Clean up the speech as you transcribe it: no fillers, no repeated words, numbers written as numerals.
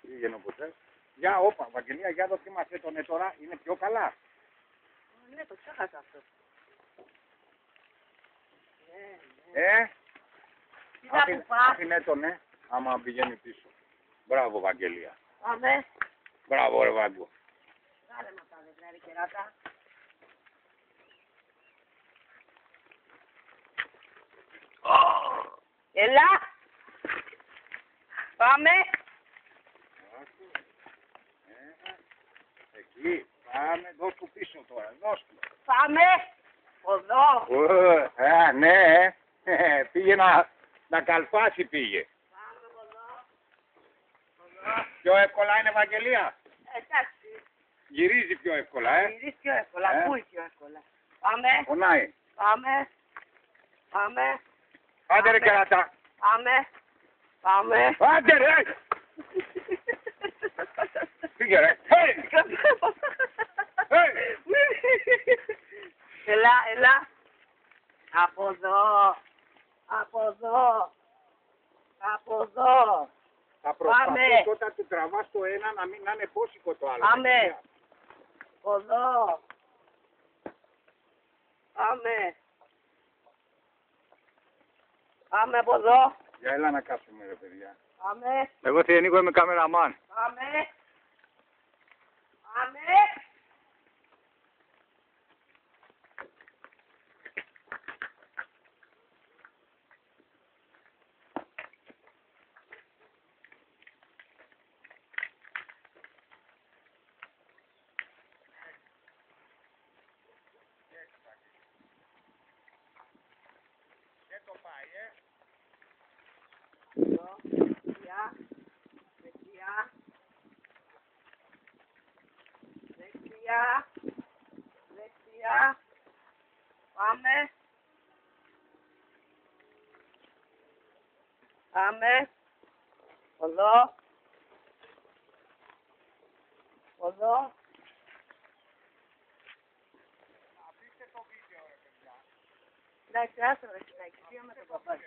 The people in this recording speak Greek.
Πήγαινε ποτέ. Για, όπα, Βαγγελία, για δοκίμασέ τον τώρα, είναι πιο καλά. Ναι, το ξέχασα αυτό. Άφηνε τον, άμα πηγαίνει πίσω. Μπράβο, Βαγγελία. Πάμε. Μπράβο, ρε Βάγκο. Κάνε μα τα δεδράρι κεράτα. Έλα. Πάμε. Εκεί, πάμε, δώσ' του πίσω τώρα, δώσ' του. Πάμε. Εδώ. Ναι, πήγε να καλφάσει πήγε. Πάμε εδώ. Πιο εύκολα είναι, Βαγγελία. Εντάξει. Γυρίζει πιο εύκολα, Γυρίζει πιο εύκολα. Ακούει πιο εύκολα. Πάμε. Πονάει. Πάμε. Πάμε. Άντε ρε κερατά. Πάμε. Πάμε. Άντε ρε. Πήγε ρε. Έλα. Από εδώ. Θα προσπαθείς όταν του τραβάς το ένα να μην είναι πόσικο το άλλο. Πάμε. Εδώ. Πάμε. Πάμε από εδώ. Για έλα να κάτσουμε ρε παιδιά. Πάμε. Εγώ Θιενίκο είμαι κάμεραμάν. Πάμε. Πάμε. Δεν το πάει, Δεξιά. Πάμε. Εδώ. Αφήστε το βίντεο ρε παιδιά. Εντάξει, άστο ρε, συνέχιση, με το παπάκι.